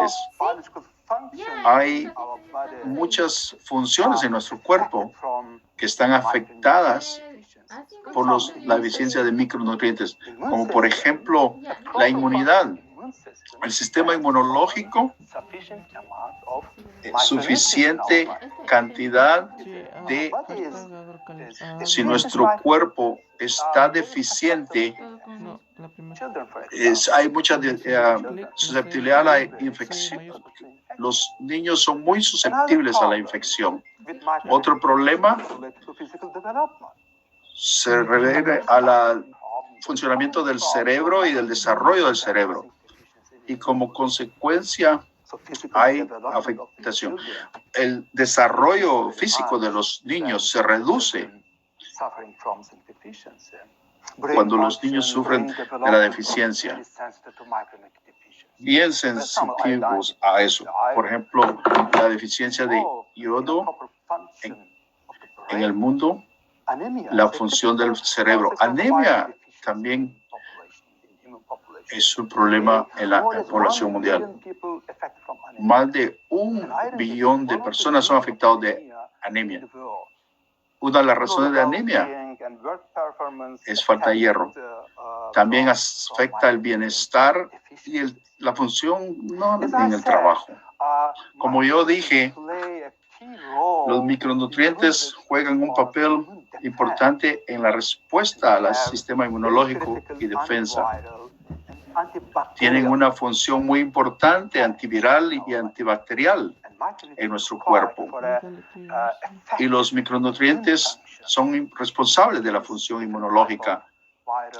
nutrientes. Hay muchas funciones en nuestro cuerpo que están afectadas por la deficiencia de micronutrientes, como por ejemplo la inmunidad. El sistema inmunológico, suficiente cantidad de, si nuestro cuerpo está deficiente, hay mucha susceptibilidad a la infección. Los niños son muy susceptibles a la infección. Otro problema se refiere al funcionamiento del cerebro y del desarrollo del cerebro. Y como consecuencia hay afectación. El desarrollo físico de los niños se reduce cuando los niños sufren de la deficiencia. Bien sensitivos a eso. Por ejemplo, la deficiencia de yodo en el mundo, la función del cerebro. Anemia también es un problema en la población mundial. Más de 1 billón de personas son afectadas de anemia. Una de las razones de anemia es falta de hierro. También afecta el bienestar y la función en el trabajo. Como yo dije, los micronutrientes juegan un papel importante en la respuesta al sistema inmunológico y defensa. Tienen una función muy importante antiviral y antibacterial en nuestro cuerpo. Y los micronutrientes son responsables de la función inmunológica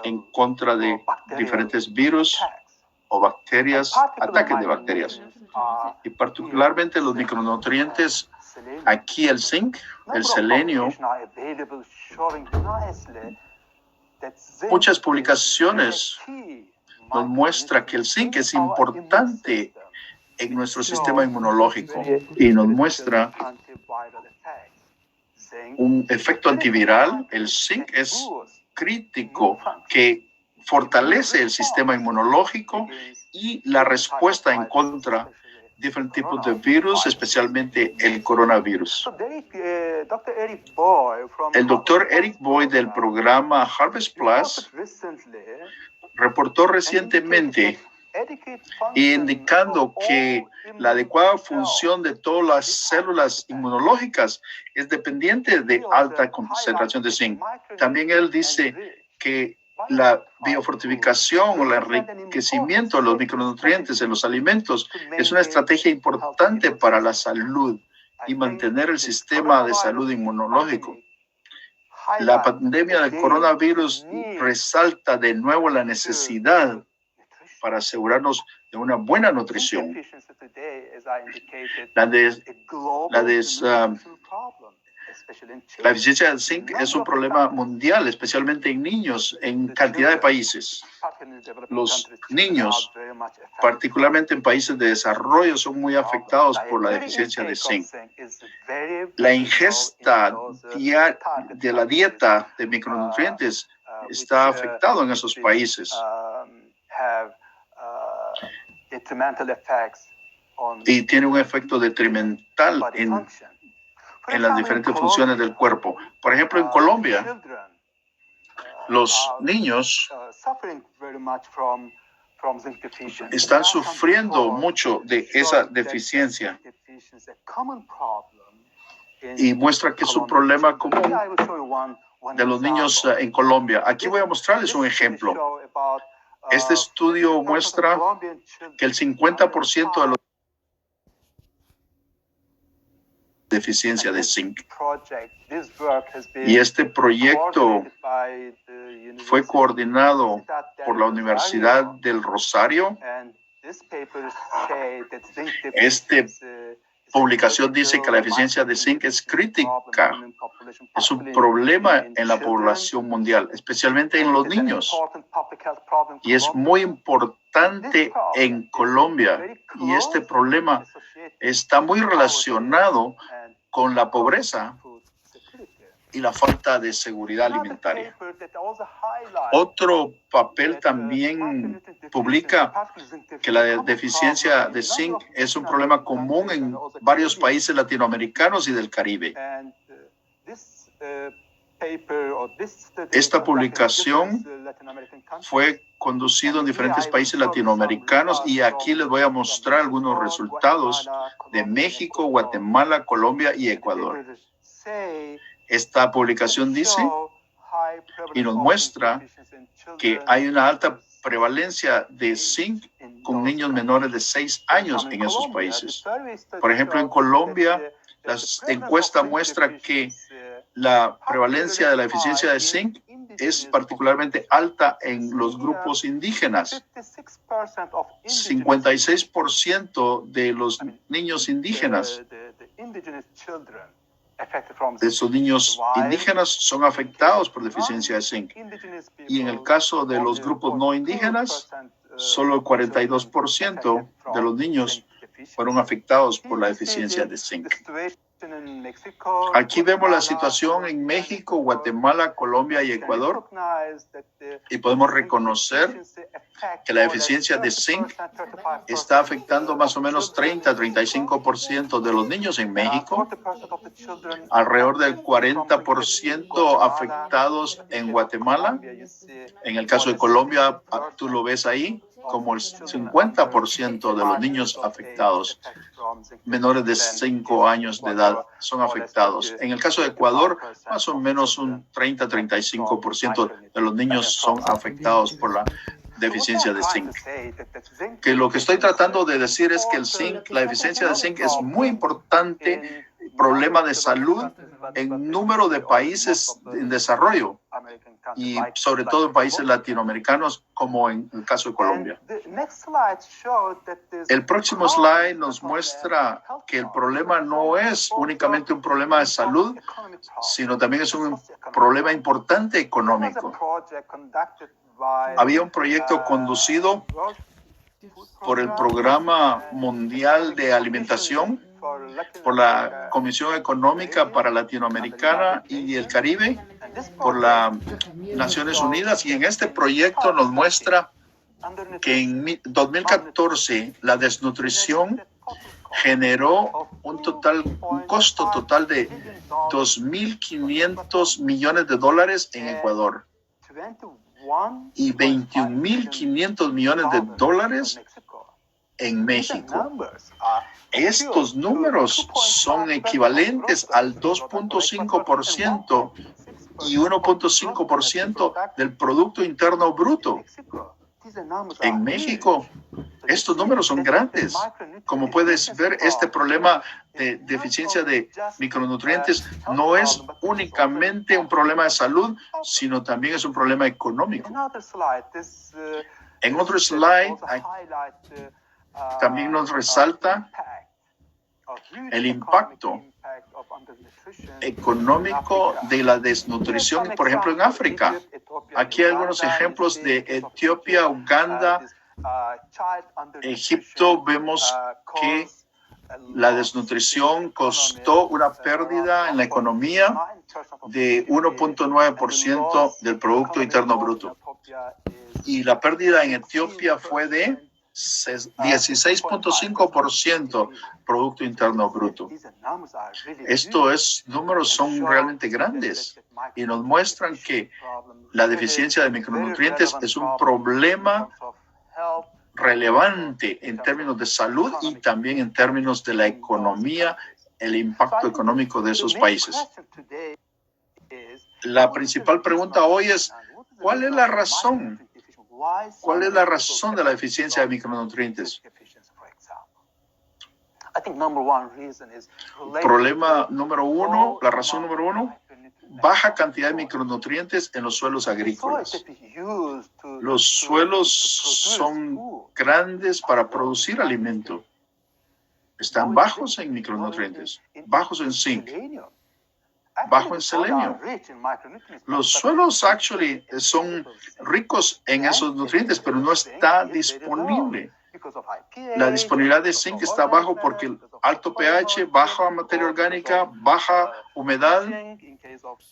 en contra de diferentes virus o bacterias, ataques de bacterias. Y particularmente los micronutrientes, aquí el zinc, el selenio. Muchas publicaciones nos muestran que el zinc es importante en nuestro sistema inmunológico y nos muestra un efecto antiviral. El zinc es crítico que fortalece el sistema inmunológico y la respuesta en contra de diferentes tipos de virus, especialmente el coronavirus. El doctor Eric Boyd del programa Harvest Plus reportó recientemente indicando que la adecuada función de todas las células inmunológicas es dependiente de alta concentración de zinc. También él dice que la biofortificación o el enriquecimiento de los micronutrientes en los alimentos es una estrategia importante para la salud y mantener el sistema de salud inmunológico. La pandemia del coronavirus resalta de nuevo la necesidad para asegurarnos de una buena nutrición. La deficiencia de zinc es un problema mundial, especialmente en niños, en cantidad de países. Los niños, particularmente en países de desarrollo, son muy afectados por la deficiencia de zinc. La ingesta de la dieta de micronutrientes está afectado en esos países. Y tiene un efecto detrimental en las diferentes funciones del cuerpo. Por ejemplo, en Colombia, los niños están sufriendo mucho de esa deficiencia y muestra que es un problema común de los niños en Colombia. Aquí voy a mostrarles un ejemplo. Este estudio muestra que el 50% de los deficiencia de zinc. Y este proyecto fue coordinado por la Universidad del Rosario. Esta publicación dice que la deficiencia de zinc es crítica. Es un problema en la población mundial, especialmente en los niños. Y es muy importante en Colombia. Y este problema está muy relacionado con la pobreza y la falta de seguridad alimentaria. Otro papel también publica que la deficiencia de zinc es un problema común en varios países latinoamericanos y del Caribe. Esta publicación fue conducida en diferentes países latinoamericanos y aquí les voy a mostrar algunos resultados de México, Guatemala, Colombia y Ecuador. Esta publicación dice y nos muestra que hay una alta prevalencia de zinc con niños menores de 6 años en esos países. Por ejemplo, en Colombia, la encuesta muestra que la prevalencia de la deficiencia de zinc es particularmente alta en los grupos indígenas. 56% de los niños indígenas, de esos niños indígenas, son afectados por deficiencia de zinc. Y en el caso de los grupos no indígenas, solo el 42% de los niños fueron afectados por la deficiencia de zinc. Aquí vemos la situación en México, Guatemala, Colombia y Ecuador y podemos reconocer que la deficiencia de zinc está afectando más o menos 30-35% de los niños en México, alrededor del 40% afectados en Guatemala. En el caso de Colombia, tú lo ves ahí, como el 50% de los niños afectados, menores de 5 años de edad, son afectados. En el caso de Ecuador, más o menos un 30-35% de los niños son afectados por la deficiencia de zinc. Que lo que estoy tratando de decir es que el zinc, la deficiencia de zinc es muy importante problema de salud en número de países en desarrollo y sobre todo en países latinoamericanos como en el caso de Colombia. El próximo slide nos muestra que el problema no es únicamente un problema de salud, sino también es un problema importante económico. Había un proyecto conducido por el Programa Mundial de Alimentación, por la Comisión Económica para Latinoamericana y el Caribe, por las Naciones Unidas, y en este proyecto nos muestra que en 2014 la desnutrición generó un costo total de $2.500 millones en Ecuador y $21.500 millones en México. Estos números son equivalentes al 2.5% y 1.5% del Producto Interno Bruto. En México, estos números son grandes. Como puedes ver, este problema de deficiencia de micronutrientes no es únicamente un problema de salud, sino también es un problema económico. En otro slide, también nos resalta el impacto económico de la desnutrición, por ejemplo, en África. Aquí hay algunos ejemplos de Etiopía, Uganda, Egipto. Vemos que la desnutrición costó una pérdida en la economía de 1.9% del Producto Interno Bruto. Y la pérdida en Etiopía fue de 16.5% Producto Interno Bruto. Estos números son realmente grandes y nos muestran que la deficiencia de micronutrientes es un problema relevante en términos de salud y también en términos de la economía, el impacto económico de esos países. La principal pregunta hoy es, ¿cuál es la razón? ¿Cuál es la razón de la deficiencia de micronutrientes? Problema número uno, la razón número uno, baja cantidad de micronutrientes en los suelos agrícolas. Los suelos son grandes para producir alimento. Están bajos en micronutrientes, bajos en zinc, bajo en selenio. Los suelos son ricos en esos nutrientes, pero no está disponible. La disponibilidad de zinc está bajo porque alto pH, baja materia orgánica, baja humedad.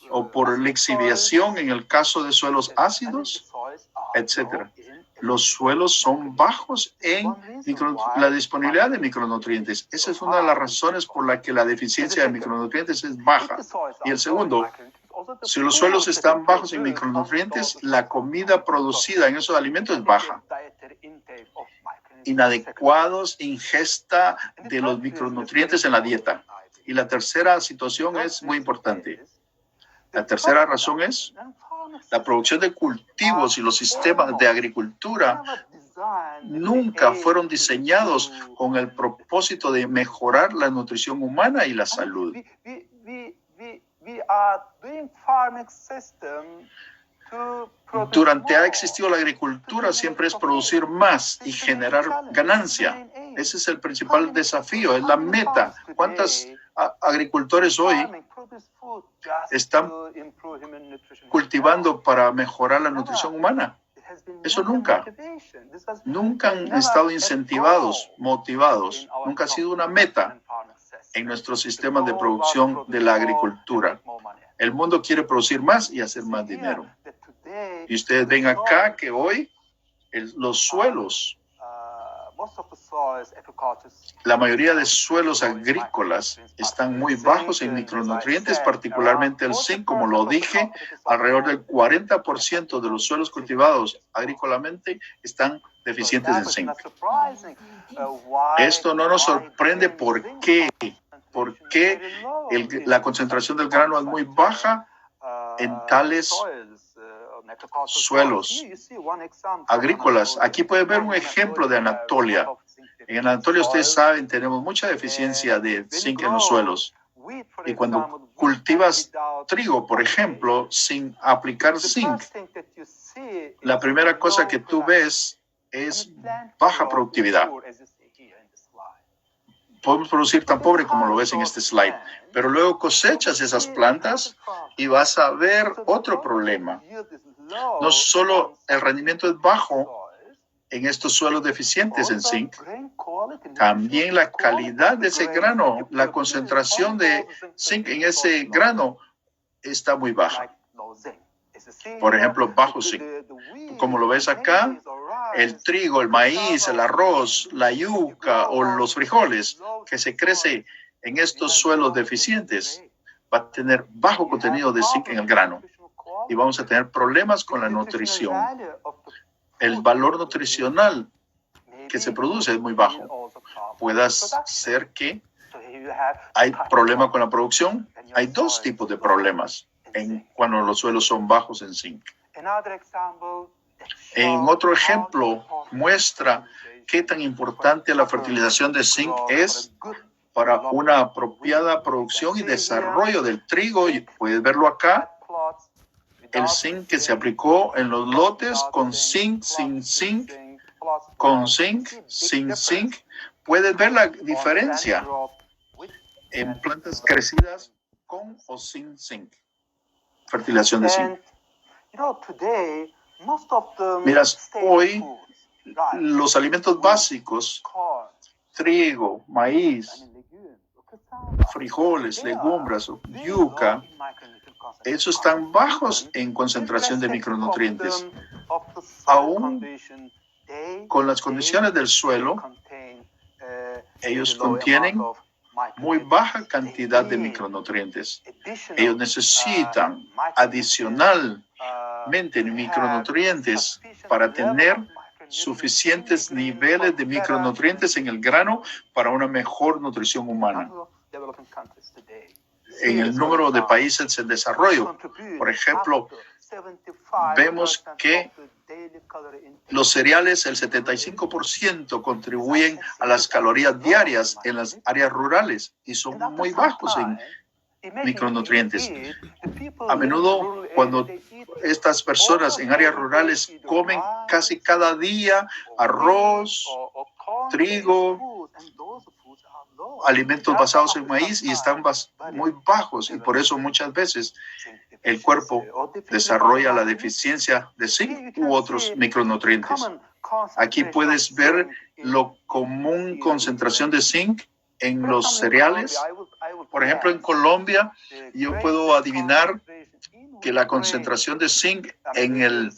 o por lixiviación en el caso de suelos ácidos, etc. Los suelos son bajos en la disponibilidad de micronutrientes. Esa es una de las razones por la que la deficiencia de micronutrientes es baja. Y el segundo, si los suelos están bajos en micronutrientes, la comida producida en esos alimentos es baja. Inadecuados ingesta de los micronutrientes en la dieta. Y la tercera situación es muy importante. La tercera razón es la producción de cultivos y los sistemas de agricultura nunca fueron diseñados con el propósito de mejorar la nutrición humana y la salud. Durante ha existido la agricultura, siempre es producir más y generar ganancia. Ese es el principal desafío, es la meta. ¿Cuántos agricultores hoy están cultivando para mejorar la nutrición humana? Eso nunca han estado incentivados, motivados. Nunca ha sido una meta en nuestros sistemas de producción de la agricultura. El mundo quiere producir más y hacer más dinero. Y ustedes ven acá que hoy los suelos, la mayoría de suelos agrícolas están muy bajos en micronutrientes, particularmente el zinc, como lo dije, alrededor del 40% de los suelos cultivados agrícolamente están deficientes en zinc. Esto no nos sorprende porque la concentración del grano es muy baja en tales suelos agrícolas. Aquí pueden ver un ejemplo de Anatolia. En Anatolia, ustedes saben, tenemos mucha deficiencia de zinc en los suelos. Y cuando cultivas trigo, por ejemplo, sin aplicar zinc, la primera cosa que tú ves es baja productividad. Podemos producir tan pobre como lo ves en este slide, pero luego cosechas esas plantas y vas a ver otro problema. No solo el rendimiento es bajo en estos suelos deficientes en zinc, también la calidad de ese grano, la concentración de zinc en ese grano está muy baja. Por ejemplo, bajo zinc. Como lo ves acá, el trigo, el maíz, el arroz, la yuca o los frijoles que se crece en estos suelos deficientes va a tener bajo contenido de zinc en el grano y vamos a tener problemas con la nutrición. El valor nutricional que se produce es muy bajo. Puede ser que hay problema con la producción. Hay dos tipos de problemas cuando los suelos son bajos en zinc. En otro ejemplo, muestra qué tan importante la fertilización de zinc es para una apropiada producción y desarrollo del trigo. Y puedes verlo acá, el zinc que se aplicó en los lotes con zinc, sin zinc, con zinc, sin zinc. Puedes ver la diferencia en plantas crecidas con o sin zinc. Fertilización de zinc. Miras, hoy los alimentos básicos, trigo, maíz, frijoles, legumbres, yuca, esos están bajos en concentración de micronutrientes. Aún con las condiciones del suelo, ellos contienen muy baja cantidad de micronutrientes. Ellos necesitan adicionalmente micronutrientes para tener suficientes niveles de micronutrientes en el grano para una mejor nutrición humana. En el número de países en desarrollo, por ejemplo, vemos que los cereales, el 75% contribuyen a las calorías diarias en las áreas rurales y son muy bajos en micronutrientes. A menudo, cuando estas personas en áreas rurales comen casi cada día arroz, trigo, alimentos basados en maíz y están muy bajos y por eso muchas veces el cuerpo desarrolla la deficiencia de zinc u otros micronutrientes. Aquí puedes ver la común concentración de zinc en los cereales. Por ejemplo, en Colombia, yo puedo adivinar que la concentración de zinc en el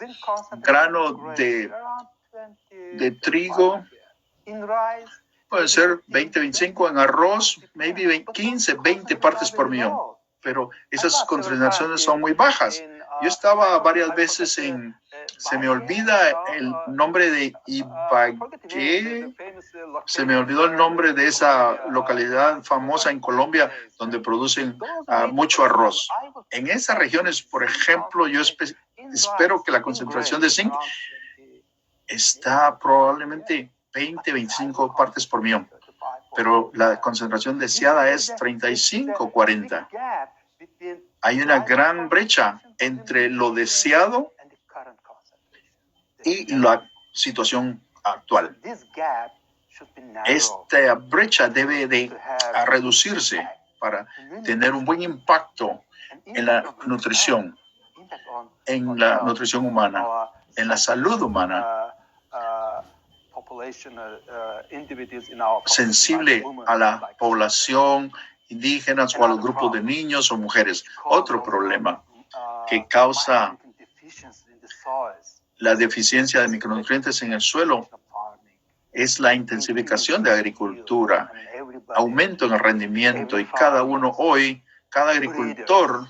grano de trigo puede ser 20, 25, en arroz, maybe 15, 20 partes por millón. Pero esas concentraciones son muy bajas. Yo estaba varias veces se me olvida el nombre de Ibagué, se me olvidó el nombre de esa localidad famosa en Colombia donde producen mucho arroz. En esas regiones, por ejemplo, yo espero que la concentración de zinc está probablemente 20, 25 partes por millón, pero la concentración deseada es 35, 40. Hay una gran brecha entre lo deseado y la situación actual. Esta brecha debe de reducirse para tener un buen impacto en la nutrición humana, en la salud humana, sensible a la población indígenas o a los grupos de niños o mujeres. Otro problema que causa la deficiencia de micronutrientes en el suelo es la intensificación de agricultura, aumento en el rendimiento, y cada agricultor,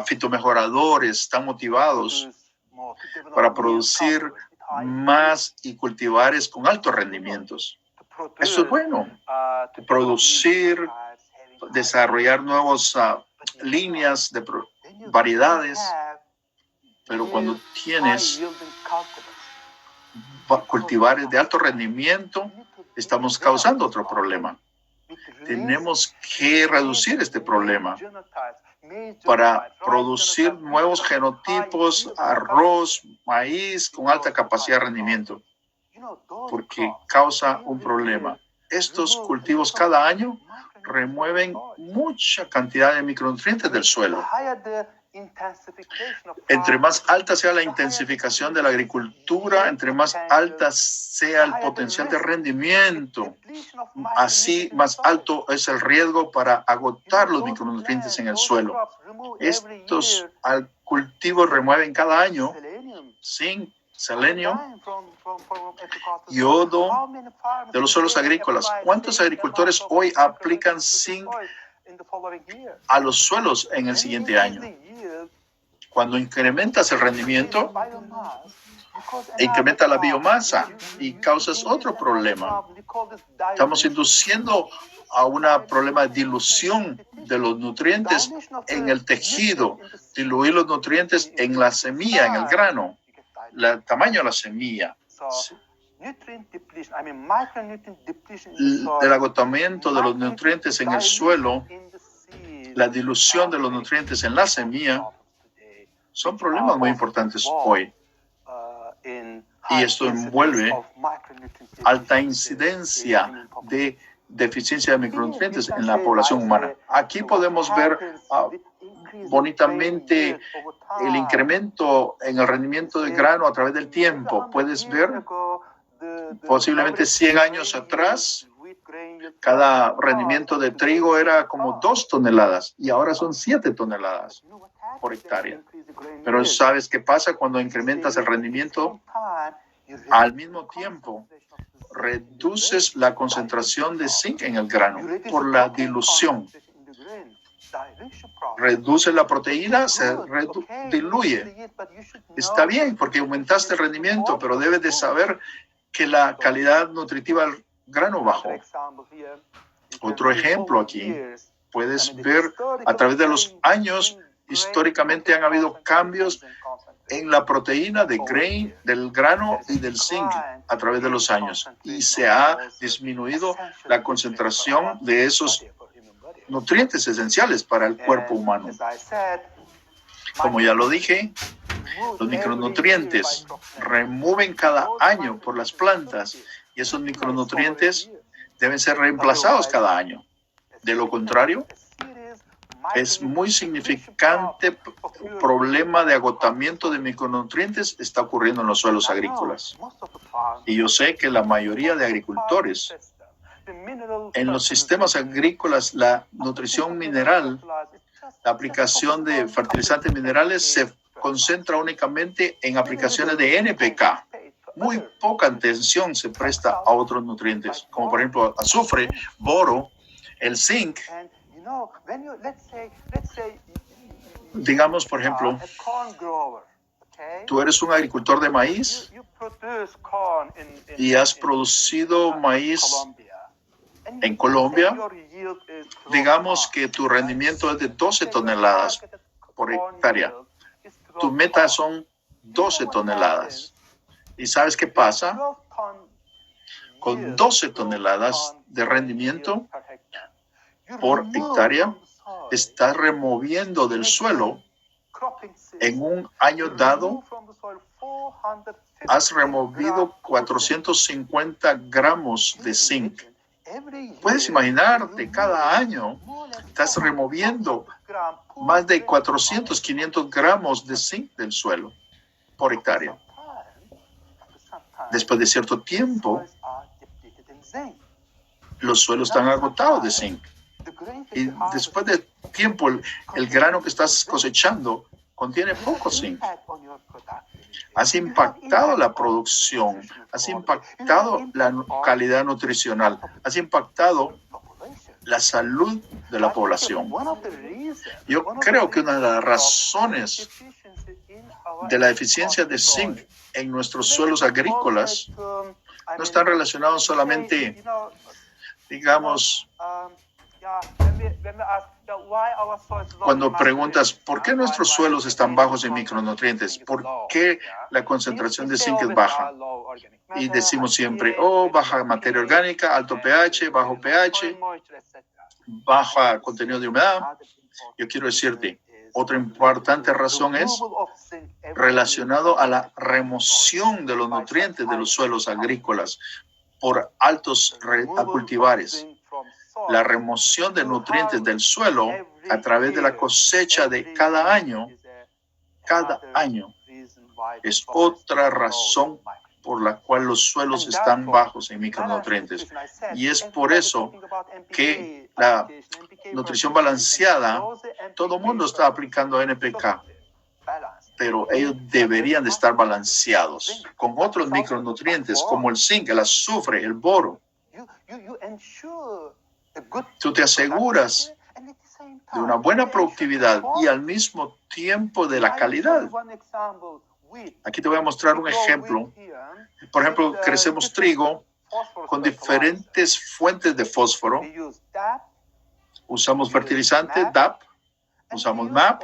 fitomejoradores, están motivados para producir más y cultivares con altos rendimientos. Eso es bueno. Producir, desarrollar nuevas líneas de variedades, pero cuando tienes cultivares de alto rendimiento, estamos causando otro problema. Tenemos que reducir este problema para producir nuevos genotipos, arroz, maíz con alta capacidad de rendimiento, porque causa un problema. Estos cultivos cada año remueven mucha cantidad de micronutrientes del suelo. Entre más alta sea la intensificación de la agricultura, entre más alta sea el potencial de rendimiento, así más alto es el riesgo para agotar los micronutrientes en el suelo. Estos cultivos remueven cada año zinc, selenio, yodo de los suelos agrícolas. ¿Cuántos agricultores hoy aplican zinc a los suelos en el siguiente año? Cuando incrementas el rendimiento, incrementa la biomasa y causas otro problema. Estamos induciendo a un problema de dilución de los nutrientes en el tejido, diluir los nutrientes en la semilla, en el grano, el tamaño de la semilla. El agotamiento de los nutrientes en el suelo, la dilución de los nutrientes en la semilla, son problemas muy importantes hoy. Y esto envuelve alta incidencia de deficiencia de micronutrientes en la población humana. Aquí podemos ver bonitamente el incremento en el rendimiento del grano a través del tiempo. Puedes ver posiblemente 100 años atrás, cada rendimiento de trigo era como 2 toneladas y ahora son 7 toneladas por hectárea. Pero ¿sabes qué pasa cuando incrementas el rendimiento? Al mismo tiempo, reduces la concentración de zinc en el grano por la dilución. Reduce la proteína, se diluye. Está bien porque aumentaste el rendimiento, pero debes de saber que la calidad nutritiva del grano bajó. Otro ejemplo aquí, puedes ver a través de los años, históricamente han habido cambios en la proteína del grano y del zinc a través de los años, y se ha disminuido la concentración de esos nutrientes esenciales para el cuerpo humano. Como ya lo dije, los micronutrientes remueven cada año por las plantas y esos micronutrientes deben ser reemplazados cada año. De lo contrario, es muy significante problema de agotamiento de micronutrientes está ocurriendo en los suelos agrícolas. Y yo sé que la mayoría de agricultores En los sistemas agrícolas, la nutrición mineral, la aplicación de fertilizantes minerales se concentra únicamente en aplicaciones de NPK. Muy poca atención se presta a otros nutrientes, como por ejemplo azufre, boro, el zinc. Digamos, por ejemplo, tú eres un agricultor de maíz y has producido maíz en Colombia. Digamos que tu rendimiento es de 12 toneladas por hectárea. Tu meta son 12 toneladas. ¿Y sabes qué pasa? Con 12 toneladas de rendimiento por hectárea, estás removiendo del suelo, en un año dado, has removido 450 gramos de zinc. Puedes imaginarte, cada año estás removiendo más de 400, 500 gramos de zinc del suelo por hectárea. Después de cierto tiempo, los suelos están agotados de zinc. Y después de tiempo, el grano que estás cosechando contiene poco zinc. Has impactado la producción, has impactado la calidad nutricional, has impactado la salud de la población. Yo creo que una de las razones de la deficiencia de zinc en nuestros suelos agrícolas no están relacionados solamente, digamos, cuando preguntas por qué nuestros suelos están bajos en micronutrientes, por qué la concentración de zinc es baja, y decimos siempre, baja materia orgánica, alto pH, bajo pH, baja contenido de humedad. Yo quiero decirte, otra importante razón es relacionado a la remoción de los nutrientes de los suelos agrícolas por altos cultivares. La remoción de nutrientes del suelo a través de la cosecha de cada año es otra razón por la cual los suelos están bajos en micronutrientes. Y es por eso que la nutrición balanceada, todo el mundo está aplicando NPK, pero ellos deberían de estar balanceados con otros micronutrientes como el zinc, el azufre, el boro. Tú te aseguras de una buena productividad y al mismo tiempo de la calidad. Aquí te voy a mostrar un ejemplo. Por ejemplo, crecemos trigo con diferentes fuentes de fósforo. Usamos fertilizante DAP, usamos MAP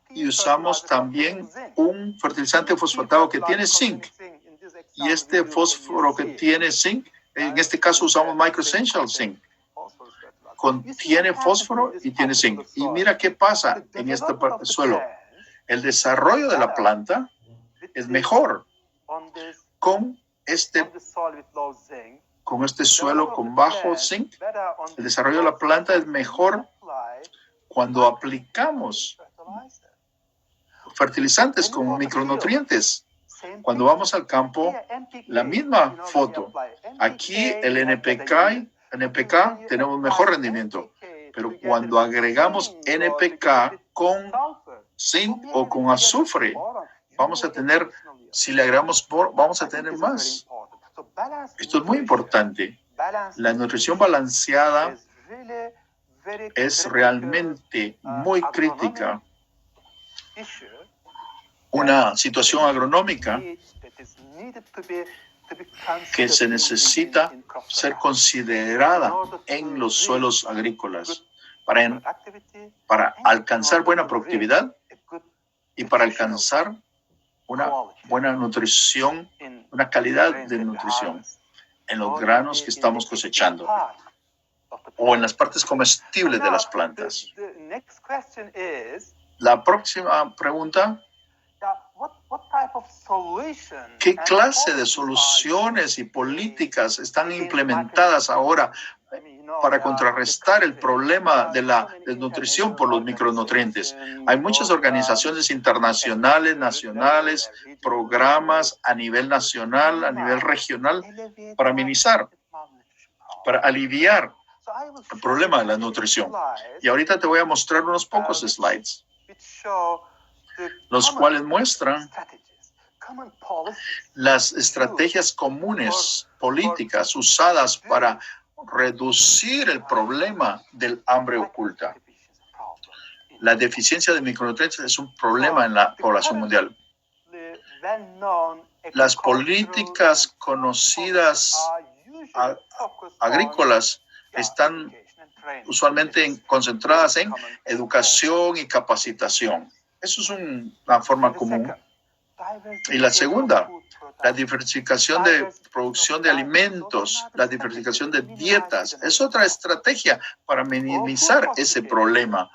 y usamos también un fertilizante fosfatado que tiene zinc. Y este fósforo que tiene zinc, en este caso usamos Micro Essential Zinc. Contiene fósforo y tiene zinc. Y mira qué pasa en este suelo. El desarrollo de la planta es mejor con este suelo con bajo zinc. El desarrollo de la planta es mejor cuando aplicamos fertilizantes con micronutrientes. Cuando vamos al campo, la misma foto. Aquí el NPK tenemos mejor rendimiento, pero cuando agregamos NPK con zinc o con azufre, vamos a tener, si le agregamos vamos a tener más. Esto es muy importante. La nutrición balanceada es realmente muy crítica. Una situación agronómica que se necesita ser considerada en los suelos agrícolas para alcanzar buena productividad y para alcanzar una buena nutrición, una calidad de nutrición en los granos que estamos cosechando o en las partes comestibles de las plantas. La próxima pregunta: ¿qué clase de soluciones y políticas están implementadas ahora para contrarrestar el problema de la desnutrición por los micronutrientes? Hay muchas organizaciones internacionales, nacionales, programas a nivel nacional, a nivel regional, para minimizar para aliviar el problema de la nutrición. Y ahorita te voy a mostrar unos pocos slides, los cuales muestran las estrategias comunes políticas usadas para reducir el problema del hambre oculta. La deficiencia de micronutrientes es un problema en la población mundial. Las políticas conocidas agrícolas están usualmente concentradas en educación y capacitación. Eso es una forma común. Y la segunda, la diversificación de producción de alimentos, la diversificación de dietas, es otra estrategia para minimizar ese problema.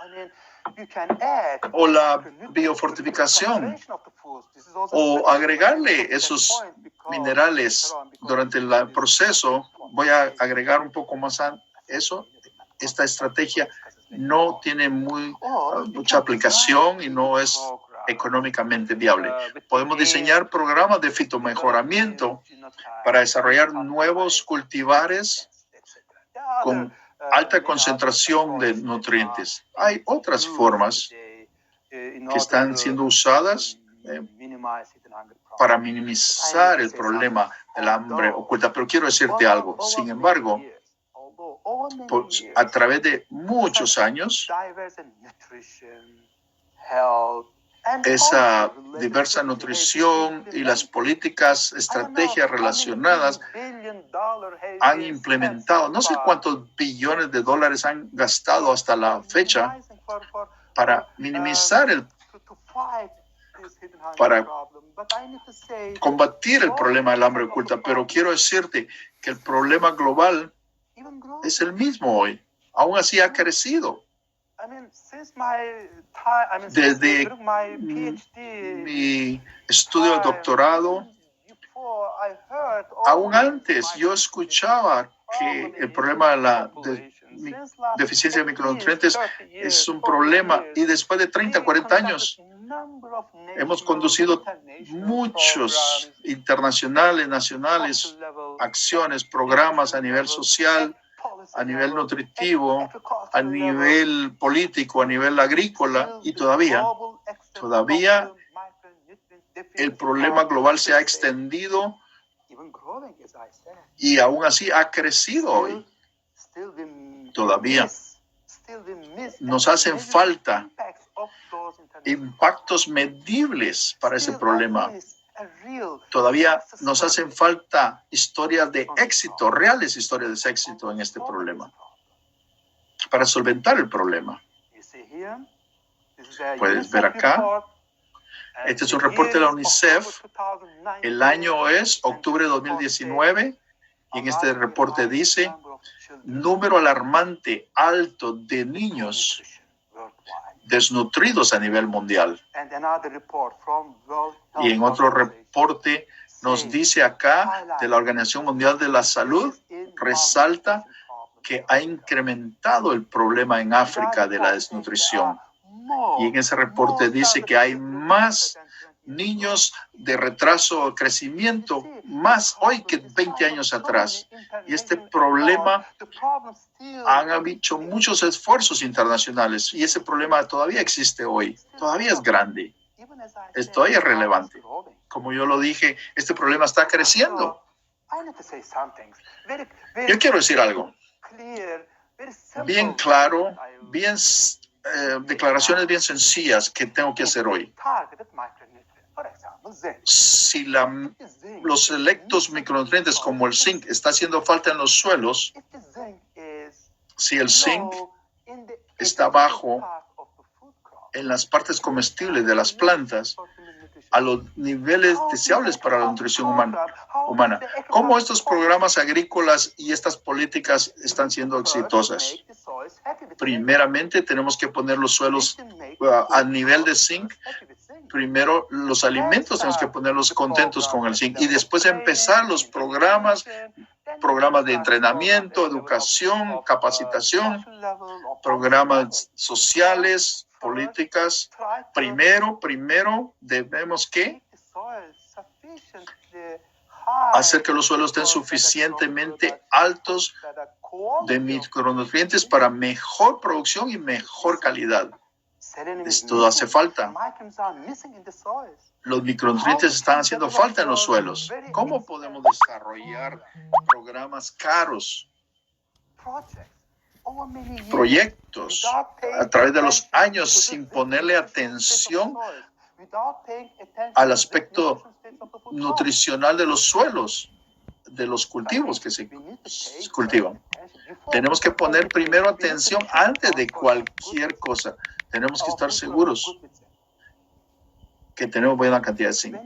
O la biofortificación, o agregarle esos minerales durante el proceso. Voy a agregar un poco más a eso. Esta estrategia no tiene mucha aplicación y no es económicamente viable. Podemos diseñar programas de fitomejoramiento para desarrollar nuevos cultivares con alta concentración de nutrientes. Hay otras formas que están siendo usadas para minimizar el problema del hambre oculta. Pero quiero decirte algo. Sin embargo, a través de muchos años, esa diversa nutrición y las políticas, estrategias relacionadas han implementado, no sé cuántos billones de dólares han gastado hasta la fecha para minimizar para combatir el problema del hambre oculta. Pero quiero decirte que el problema global es el mismo hoy. Aún así ha crecido. Desde mi estudio de doctorado, aún antes yo escuchaba que el problema de la deficiencia de micronutrientes es un problema, y después de 30, 40 años hemos conducido muchos internacionales, nacionales, acciones, programas a nivel social, a nivel nutritivo, a nivel político, a nivel agrícola, y todavía el problema global se ha extendido y aún así ha crecido hoy. Todavía nos hacen falta impactos medibles para ese problema. Todavía nos hacen falta historias de éxito, reales historias de éxito en este problema, para solventar el problema. Puedes ver acá. Este es un reporte de la UNICEF. El año es octubre de 2019 y en este reporte dice: número alarmante alto de niños desnutridos a nivel mundial. Y en otro reporte nos dice acá de la Organización Mundial de la Salud, resalta que ha incrementado el problema en África de la desnutrición. Y en ese reporte dice que hay más niños de retraso de crecimiento, más hoy que 20 años atrás. Y este problema, han hecho muchos esfuerzos internacionales y ese problema todavía existe hoy, todavía es grande, todavía es relevante. Como yo lo dije, este problema está creciendo. Yo quiero decir algo bien claro, declaraciones bien sencillas que tengo que hacer hoy. Si los selectos micronutrientes como el zinc está haciendo falta en los suelos, si el zinc está bajo en las partes comestibles de las plantas, a los niveles deseables para la nutrición humana. ¿Cómo estos programas agrícolas y estas políticas están siendo exitosas? Primeramente, tenemos que poner los suelos a nivel de zinc. Primero, los alimentos tenemos que ponerlos contentos con el zinc y después empezar los programas de entrenamiento, educación, capacitación, programas sociales, políticas. Primero debemos hacer que los suelos estén suficientemente altos de micronutrientes para mejor producción y mejor calidad. Esto hace falta. Los micronutrientes están haciendo falta en los suelos. ¿Cómo podemos desarrollar programas caros, proyectos a través de los años sin ponerle atención al aspecto nutricional de los suelos, de los cultivos que se cultivan? Tenemos que poner primero atención antes de cualquier cosa. Tenemos que estar seguros que tenemos buena cantidad de zinc.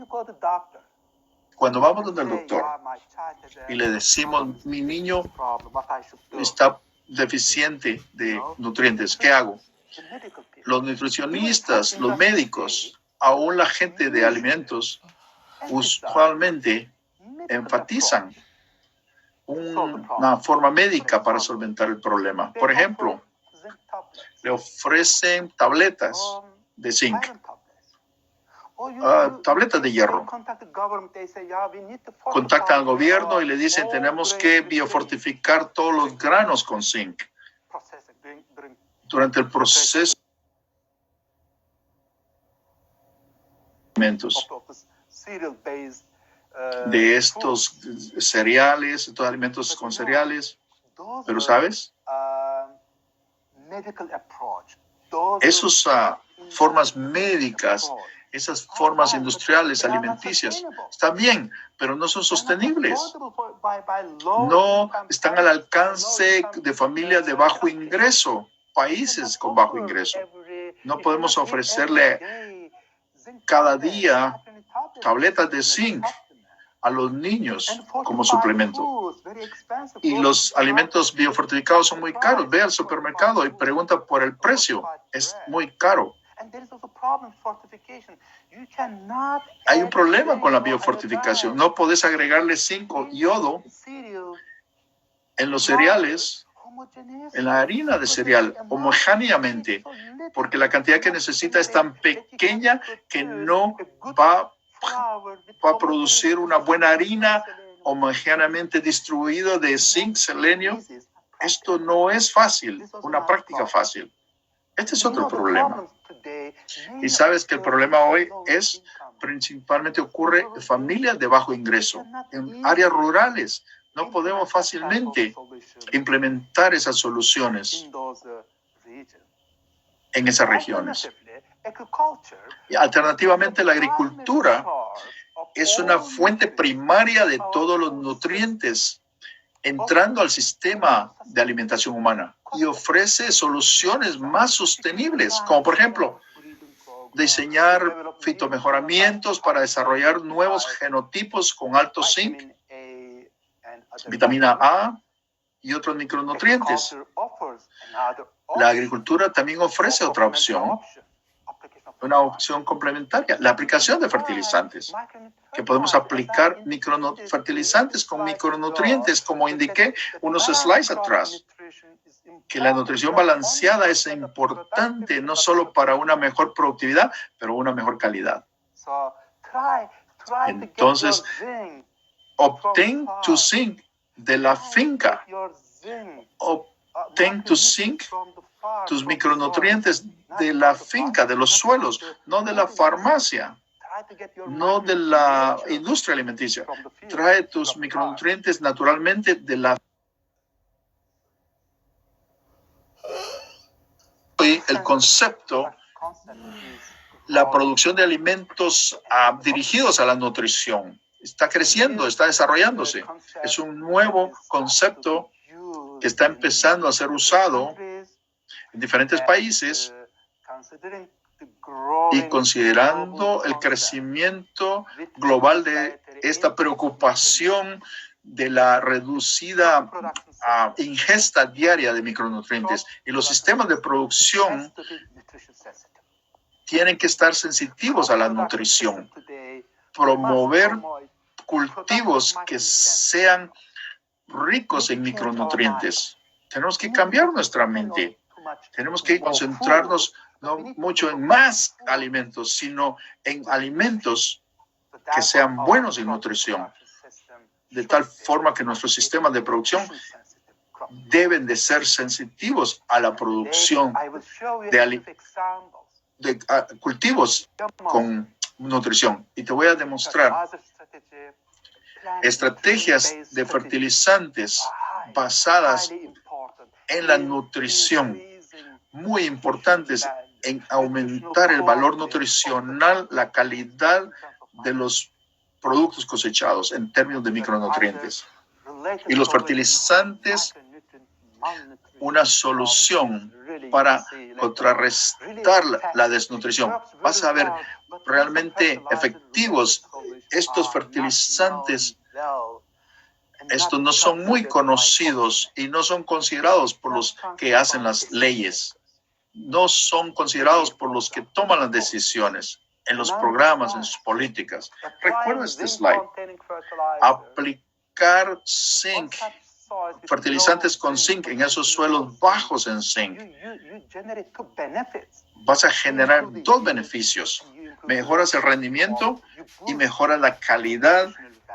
Cuando vamos donde el doctor y le decimos, mi niño está deficiente de nutrientes, ¿qué hago? Los nutricionistas, los médicos, aún la gente de alimentos, usualmente enfatizan una forma médica para solventar el problema. Por ejemplo, le ofrecen tabletas de zinc, tabletas de hierro. Contactan al gobierno y le dicen, tenemos que biofortificar todos los granos con zinc. Durante el proceso de estos cereales, estos alimentos con cereales. Pero, ¿sabes? Esas formas médicas, esas formas industriales, alimenticias, están bien, pero no son sostenibles. No están al alcance de familias de bajo ingreso, países con bajo ingreso. No podemos ofrecerle cada día tabletas de zinc a los niños como suplemento. Y los alimentos biofortificados son muy caros. Ve al supermercado y pregunta por el precio. Es muy caro. Hay un problema con la biofortificación. No puedes agregarle zinc o yodo en los cereales, en la harina de cereal, homogéneamente, porque la cantidad que necesita es tan pequeña que no va a producir una buena harina homogéneamente distribuida de zinc, selenio. Esto no es fácil, una práctica fácil. Este es otro problema. Y sabes que el problema hoy es, principalmente ocurre en familias de bajo ingreso, en áreas rurales. No podemos fácilmente implementar esas soluciones en esas regiones. Y alternativamente, la agricultura es una fuente primaria de todos los nutrientes entrando al sistema de alimentación humana y ofrece soluciones más sostenibles, como por ejemplo, diseñar fitomejoramientos para desarrollar nuevos genotipos con alto zinc, vitamina A y otros micronutrientes. La agricultura también ofrece otra opción, una opción complementaria, la aplicación de fertilizantes, que podemos aplicar fertilizantes con micronutrientes, como indiqué unos slides atrás, que la nutrición balanceada es importante no solo para una mejor productividad, pero una mejor calidad. Entonces, obtén tu zinc de la finca, obtén tu zinc, tus micronutrientes de la finca, de los suelos, no de la farmacia, no de la industria alimenticia. Trae tus micronutrientes naturalmente de la. Y el concepto, la producción de alimentos dirigidos a la nutrición, está creciendo, está desarrollándose. Es un nuevo concepto que está empezando a ser usado en diferentes países y considerando el crecimiento global de esta preocupación de la reducida ingesta diaria de micronutrientes. Y los sistemas de producción tienen que estar sensitivos a la nutrición, promover cultivos que sean ricos en micronutrientes. Tenemos que cambiar nuestra mente. Tenemos que concentrarnos no mucho en más alimentos, sino en alimentos que sean buenos en nutrición, de tal forma que nuestros sistemas de producción deben de ser sensitivos a la producción de cultivos con nutrición. Y te voy a demostrar estrategias de fertilizantes basadas en la nutrición, muy importantes en aumentar el valor nutricional, la calidad de los productos cosechados en términos de micronutrientes. Y los fertilizantes, una solución para contrarrestar la desnutrición. Vas a ver realmente efectivos. Estos fertilizantes, estos no son muy conocidos y no son considerados por los que hacen las leyes. No son considerados por los que toman las decisiones en los programas, en sus políticas. Recuerda este slide. Aplicar zinc, fertilizantes con zinc en esos suelos bajos en zinc. Vas a generar dos beneficios. Mejoras el rendimiento y mejoras la calidad.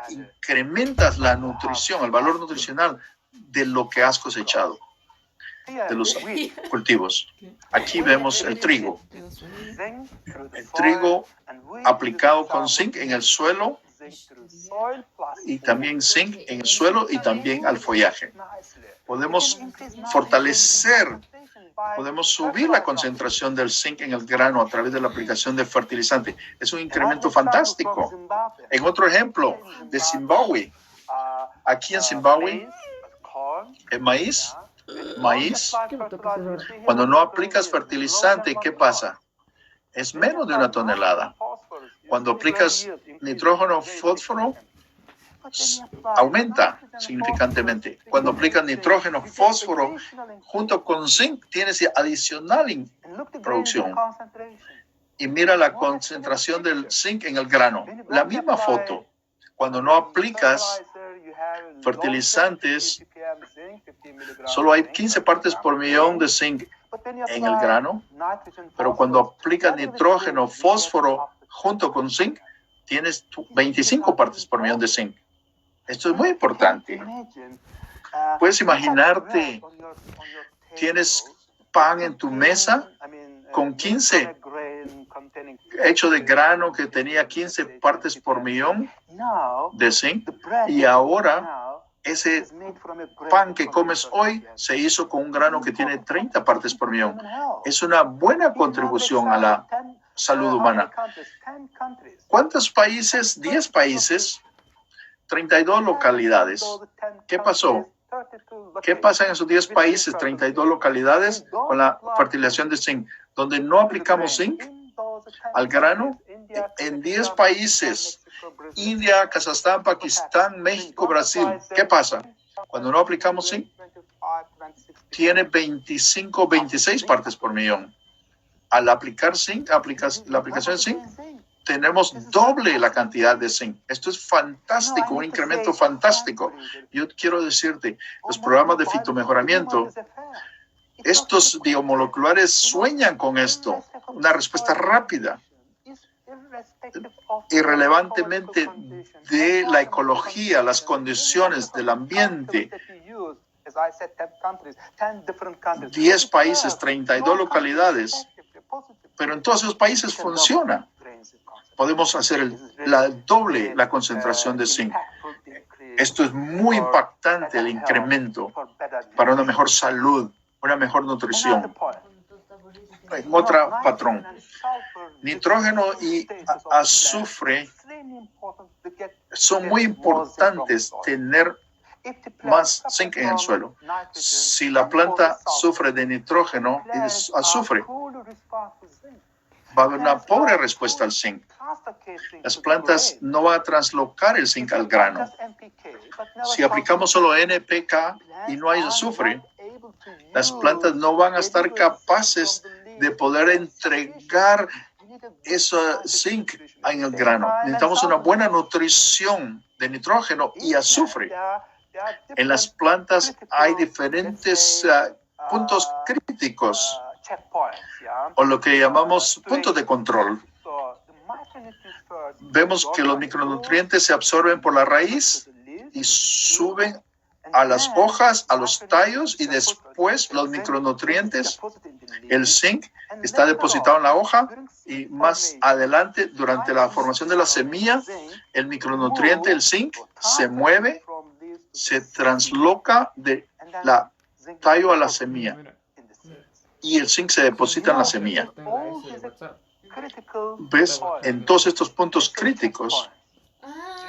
Incrementas la nutrición, el valor nutricional de lo que has cosechado, de los cultivos. Aquí vemos el trigo. El trigo aplicado con zinc en el suelo y también zinc en el suelo y también al follaje. Podemos fortalecer, podemos subir la concentración del zinc en el grano a través de la aplicación de fertilizante. Es un incremento fantástico. En otro ejemplo de Zimbabue, aquí en Zimbabue, el maíz, cuando no aplicas fertilizante, ¿qué pasa? Es menos de 1 tonelada. Cuando aplicas nitrógeno, fósforo, aumenta significantemente. Cuando aplicas nitrógeno, fósforo, junto con zinc, tienes adicional producción. Y mira la concentración del zinc en el grano. La misma foto. Cuando no aplicas fertilizantes, solo hay 15 partes por millón de zinc en el grano, pero cuando aplicas nitrógeno, fósforo junto con zinc, tienes 25 partes por millón de zinc. Esto es muy importante. Puedes imaginarte, tienes pan en tu mesa con 15, hecho de grano que tenía 15 partes por millón de zinc, y ahora ese pan que comes hoy se hizo con un grano que tiene 30 partes por millón. Es una buena contribución a la salud humana. ¿Cuántos países? 10 países, 32 localidades. ¿Qué pasó? ¿Qué pasa en esos 10 países, 32 localidades con la fertilización de zinc? Donde no aplicamos zinc al grano, en 10 países, India, Kazajstán, Pakistán, México, Brasil, ¿qué pasa? Cuando no aplicamos zinc, tiene 25, 26 partes por millón. Al aplicar zinc, la aplicación de zinc, tenemos doble la cantidad de zinc. Esto es fantástico, un incremento fantástico. Yo quiero decirte, los programas de fitomejoramiento, estos biomoleculares sueñan con esto, una respuesta rápida, irrelevantemente de la ecología, las condiciones del ambiente. 10 países, 32 localidades, pero en todos esos países funciona. Podemos hacer la doble la concentración de zinc. Esto es muy impactante, el incremento para una mejor salud, una mejor nutrición. Otro patrón. Nitrógeno y azufre son muy importantes tener más zinc en el suelo. Si la planta sufre de nitrógeno y de azufre, va a haber una pobre respuesta al zinc. Las plantas no van a translocar el zinc al grano. Si aplicamos solo NPK y no hay azufre, las plantas no van a estar capaces de poder entregar ese zinc en el grano. Necesitamos una buena nutrición de nitrógeno y azufre. En las plantas hay diferentes puntos críticos, o lo que llamamos puntos de control. Vemos que los micronutrientes se absorben por la raíz y suben a las hojas, a los tallos y después los micronutrientes. El zinc está depositado en la hoja y más adelante, durante la formación de la semilla, el micronutriente, el zinc, se mueve, se transloca de la tallo a la semilla y el zinc se deposita en la semilla. ¿Ves? En todos estos puntos críticos,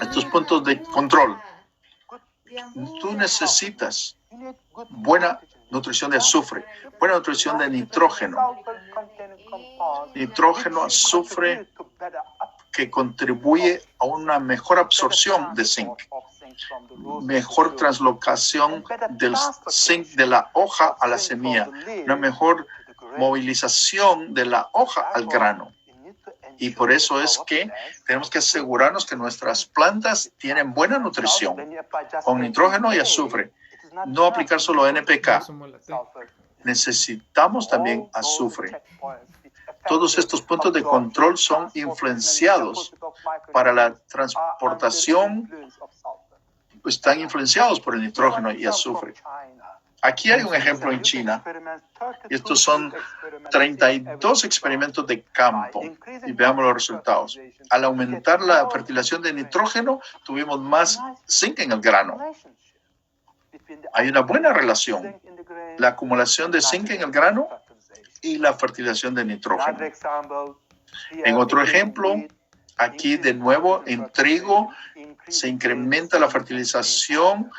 estos puntos de control, tú necesitas buena nutrición de azufre, buena nutrición de nitrógeno. Nitrógeno, azufre, que contribuye a una mejor absorción de zinc, mejor translocación del zinc de la hoja a la semilla, una mejor movilización de la hoja al grano. Y por eso es que tenemos que asegurarnos que nuestras plantas tienen buena nutrición con nitrógeno y azufre. No aplicar solo NPK. Necesitamos también azufre. Todos estos puntos de control son influenciados para la transportación, están influenciados por el nitrógeno y azufre. Aquí hay un ejemplo en China. Estos son 32 experimentos de campo y veamos los resultados. Al aumentar la fertilización de nitrógeno, tuvimos más zinc en el grano. Hay una buena relación, la acumulación de zinc en el grano y la fertilización de nitrógeno. En otro ejemplo, aquí de nuevo en trigo se incrementa la fertilización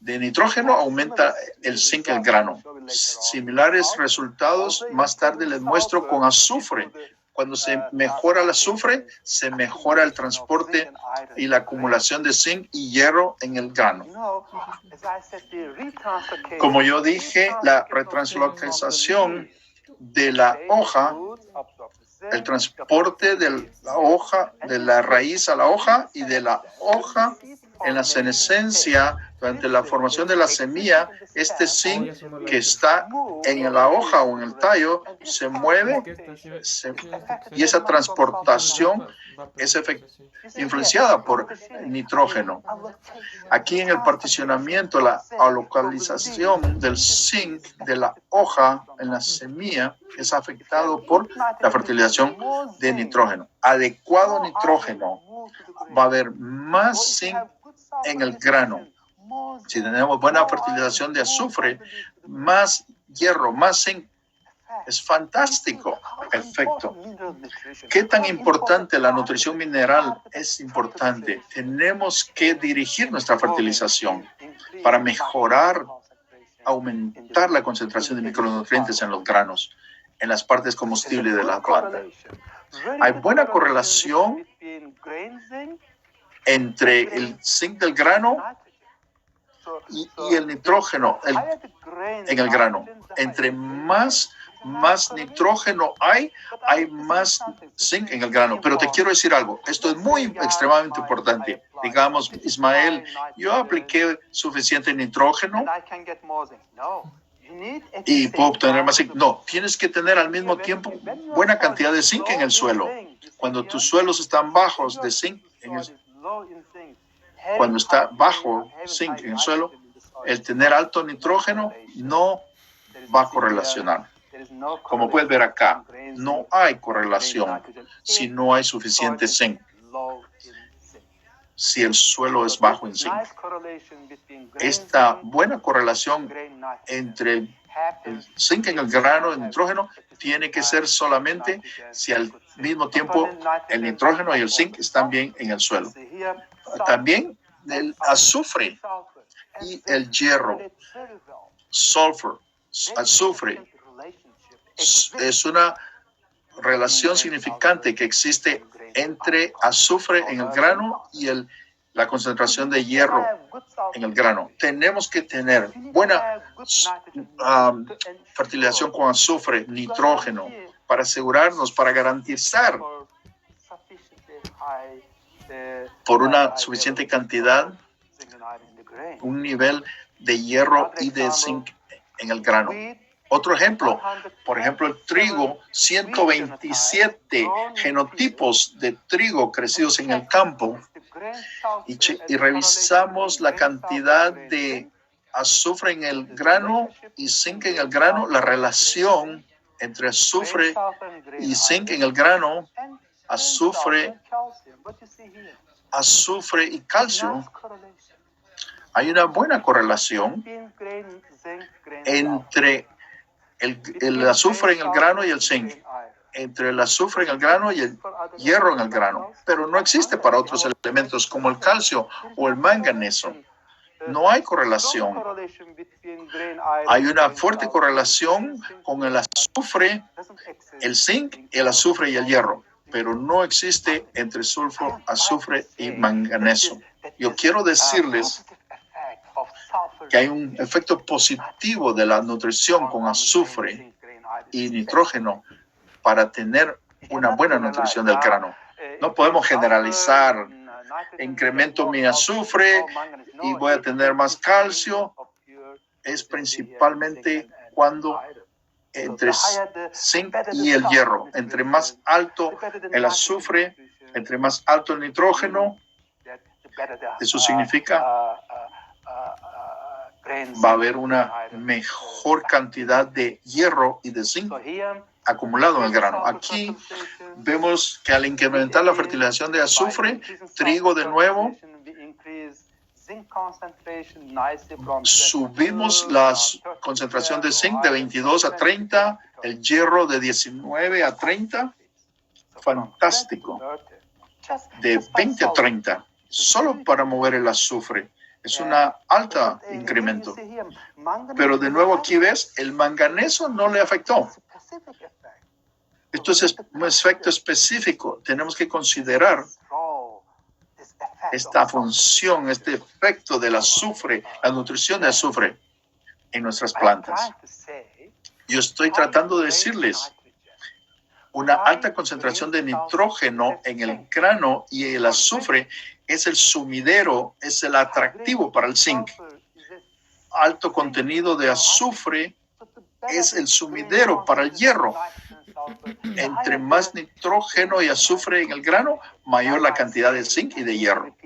de nitrógeno, aumenta el zinc en el grano. Similares resultados más tarde les muestro con azufre. Cuando se mejora el azufre, se mejora el transporte y la acumulación de zinc y hierro en el grano. Como yo dije, la retranslocación de la hoja, el transporte de la hoja, de la raíz a la hoja y de la hoja en la senescencia, durante la formación de la semilla, este zinc que está en la hoja o en el tallo se mueve y esa transportación es influenciada por nitrógeno. Aquí en el particionamiento, la localización del zinc de la hoja en la semilla es afectado por la fertilización de nitrógeno. Adecuado nitrógeno, va a haber más zinc en el grano. Si tenemos buena fertilización de azufre, más hierro, más zinc, es fantástico. Perfecto. ¿Qué tan importante la nutrición mineral es importante? Tenemos que dirigir nuestra fertilización para mejorar, aumentar la concentración de micronutrientes en los granos, en las partes combustibles de la planta. Hay buena correlación entre el zinc del grano y el nitrógeno en el grano. Entre más nitrógeno hay más zinc en el grano. Pero te quiero decir algo, esto es muy extremadamente importante. Digamos, Ismael, yo apliqué suficiente nitrógeno y puedo obtener más zinc. No, tienes que tener al mismo tiempo buena cantidad de zinc en el suelo. Cuando tus suelos están bajos de zinc, cuando está bajo zinc en el suelo, el tener alto nitrógeno no va a correlacionar. Como puedes ver acá, no hay correlación si no hay suficiente zinc. Si el suelo es bajo en zinc. Esta buena correlación entre el zinc en el grano, el nitrógeno, tiene que ser solamente si al mismo tiempo el nitrógeno y el zinc están bien en el suelo. También el azufre y el hierro, azufre, es una relación significante que existe entre azufre en el grano y la concentración de hierro en el grano. Tenemos que tener buena fertilización con azufre, nitrógeno, para asegurarnos, para garantizar por una suficiente cantidad un nivel de hierro y de zinc en el grano. Otro ejemplo, por ejemplo, el trigo, 127 genotipos de trigo crecidos en el campo y revisamos la cantidad de azufre en el grano y zinc en el grano, la relación entre azufre y zinc en el grano, azufre y calcio, hay una buena correlación entre el azufre en el grano y el zinc, entre el azufre en el grano y el hierro en el grano, pero no existe para otros elementos como el calcio o el manganeso. No hay correlación. Hay una fuerte correlación con el azufre, el zinc, el azufre y el hierro, pero no existe entre sulfuro, azufre y manganeso. Yo quiero decirles que hay un efecto positivo de la nutrición con azufre y nitrógeno para tener una buena nutrición del grano. No podemos generalizar. Incremento mi azufre y voy a tener más calcio. Es principalmente cuando entre zinc y el hierro, entre más alto el azufre, entre más alto el nitrógeno, eso significa va a haber una mejor cantidad de hierro y de zinc acumulado en el grano. Aquí vemos que al incrementar la fertilización de azufre, trigo de nuevo, subimos la concentración de zinc de 22 a 30, el hierro de 19 a 30, fantástico, de 20 a 30, solo para mover el azufre. Es un alto incremento. Pero de nuevo aquí ves, el manganeso no le afectó. Esto es un efecto específico. Tenemos que considerar esta función, este efecto del azufre, la nutrición de azufre en nuestras plantas. Yo estoy tratando de decirles una alta concentración de nitrógeno en el grano y el azufre es el sumidero, es el atractivo para el zinc. Alto contenido de azufre es el sumidero para el hierro. Entre más nitrógeno y azufre en el grano, mayor la cantidad de zinc y de hierro.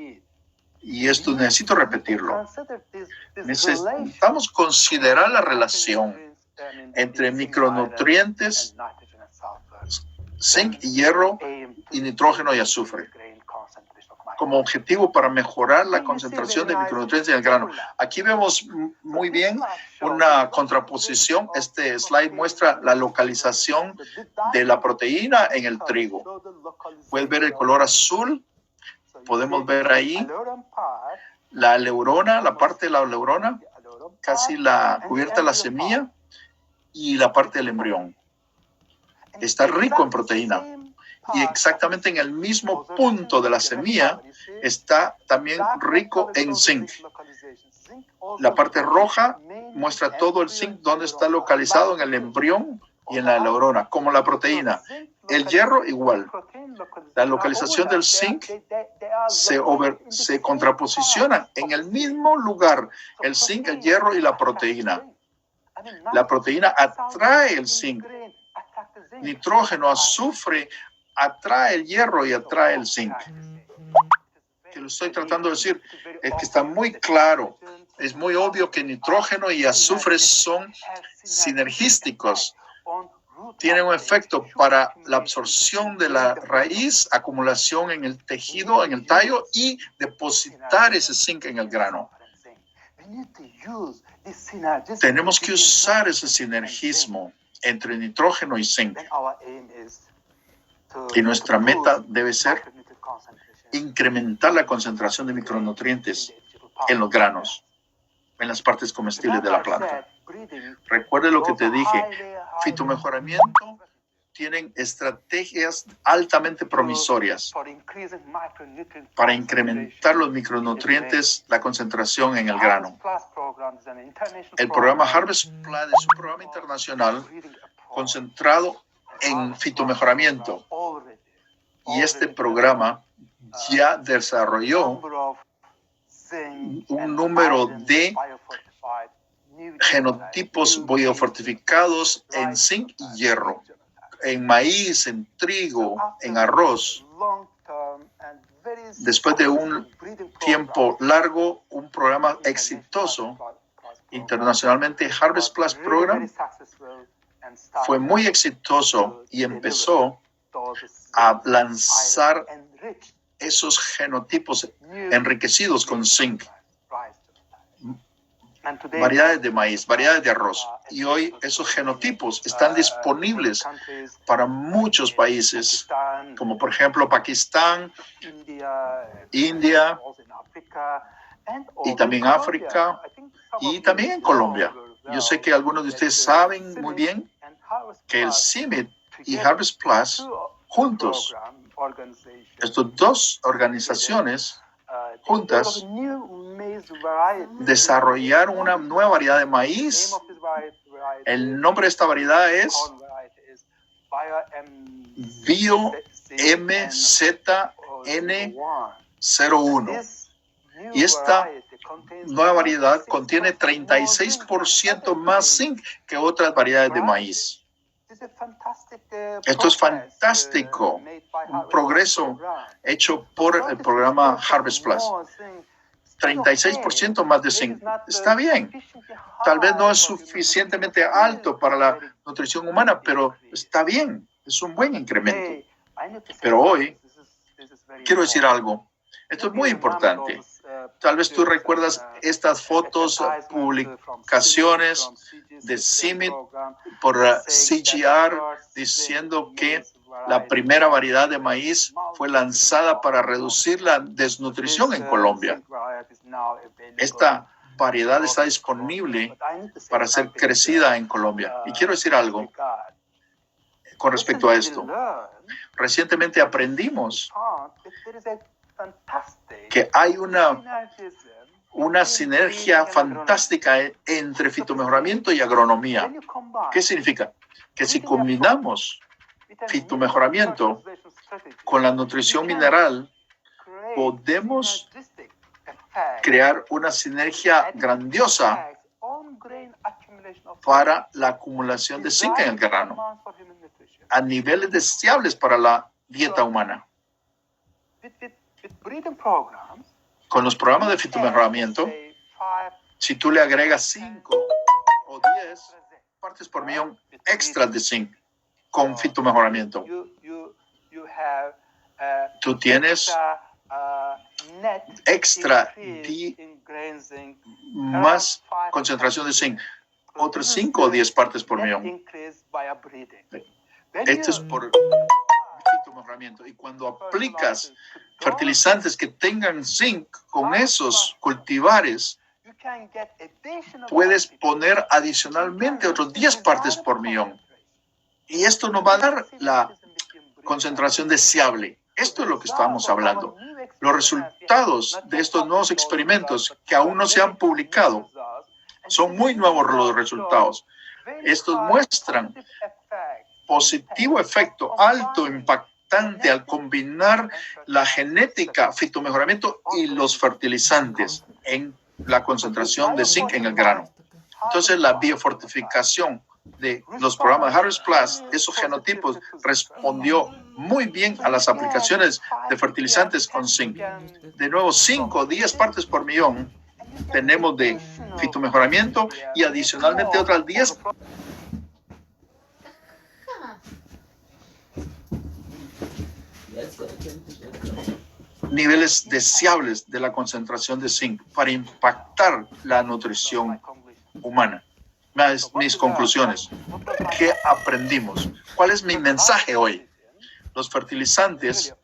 Y esto necesito repetirlo. Necesitamos considerar la relación entre micronutrientes, zinc y hierro, y nitrógeno y azufre, como objetivo para mejorar la concentración de micronutrientes en el grano. Aquí vemos muy bien una contraposición. Este slide muestra la localización de la proteína en el trigo. Puedes ver el color azul. Podemos ver ahí la aleurona, la parte de la aleurona, casi la cubierta de la semilla y la parte del embrión. Está rico en proteína. Y exactamente en el mismo punto de la semilla está también rico en zinc. La parte roja muestra todo el zinc donde está localizado en el embrión y en la aleurona, como la proteína. El hierro igual. La localización del zinc se contraposicionan en el mismo lugar, el zinc, el hierro y la proteína. La proteína atrae el zinc. Nitrógeno, azufre, atrae el hierro y atrae el zinc. Que lo estoy tratando de decir es que está muy claro. Es muy obvio que nitrógeno y azufre son sinergísticos. Tienen un efecto para la absorción de la raíz, acumulación en el tejido, en el tallo y depositar ese zinc en el grano. Tenemos que usar ese sinergismo entre nitrógeno y zinc. Y nuestra meta debe ser incrementar la concentración de micronutrientes en los granos, en las partes comestibles de la planta. Recuerde lo que te dije, fitomejoramiento tienen estrategias altamente promisorias para incrementar los micronutrientes, la concentración en el grano. El programa Harvest Plan es un programa internacional concentrado en fitomejoramiento. Y este programa ya desarrolló un número de genotipos biofortificados en zinc y hierro, en maíz, en trigo, en arroz. Después de un tiempo largo, un programa exitoso Internacionalmente, Harvest Plus Program fue muy exitoso y empezó a lanzar esos genotipos enriquecidos con zinc, variedades de maíz, variedades de arroz. Y hoy esos genotipos están disponibles para muchos países, como por ejemplo Pakistán, India, y también África, y también en Colombia. Yo sé que algunos de ustedes saben muy bien que el CIMMYT y Harvest Plus, juntos, estas dos organizaciones juntas, desarrollaron una nueva variedad de maíz. El nombre de esta variedad es Bio MZN01. Y esta nueva variedad contiene 36% más zinc que otras variedades de maíz. Esto es fantástico, un progreso hecho por el programa Harvest Plus. 36% más de zinc. Está bien. Tal vez no es suficientemente alto para la nutrición humana, pero está bien. Es un buen incremento. Pero hoy, quiero decir algo. Esto es muy importante. Tal vez tú recuerdas estas fotos, publicaciones de CIMMYT por CGR diciendo que la primera variedad de maíz fue lanzada para reducir la desnutrición en Colombia. Esta variedad está disponible para ser crecida en Colombia. Y quiero decir algo con respecto a esto. Recientemente aprendimos que hay una sinergia fantástica entre fitomejoramiento y agronomía. ¿Qué significa? Que si combinamos fitomejoramiento con la nutrición mineral, podemos crear una sinergia grandiosa para la acumulación de zinc en el grano a niveles deseables para la dieta humana. Con los programas de fitomejoramiento, si tú le agregas 5 o 10 partes por millón extras de zinc con fitomejoramiento, tú tienes extra más concentración de zinc, otras 5 o 10 partes por millón. Esto es por fitomejoramiento. Y cuando aplicas fertilizantes que tengan zinc con esos cultivares, puedes poner adicionalmente otros 10 partes por millón. Y esto nos va a dar la concentración deseable. Esto es lo que estamos hablando. Los resultados de estos nuevos experimentos que aún no se han publicado son muy nuevos los resultados. Estos muestran positivo efecto, alto impactante al combinar la genética, fitomejoramiento y los fertilizantes en la concentración de zinc en el grano. Entonces, la biofortificación de los programas de Harvest Plus, esos genotipos, respondió muy bien a las aplicaciones de fertilizantes con zinc. De nuevo, 5 o 10 partes por millón tenemos de fitomejoramiento y adicionalmente otras 10 niveles deseables de la concentración de zinc para impactar la nutrición humana. Mis conclusiones. ¿Qué aprendimos? ¿Cuál es mi mensaje hoy? Los fertilizantes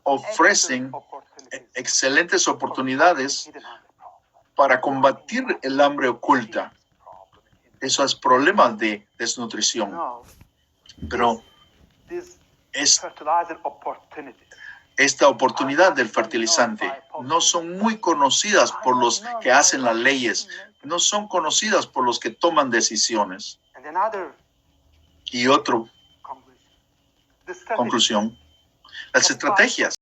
ofrecen excelentes oportunidades para combatir el hambre oculta, esos problemas de desnutrición. Pero esta oportunidad del fertilizante no son muy conocidas por los que hacen las leyes, no son conocidas por los que toman decisiones. Y otra conclusión, las estrategias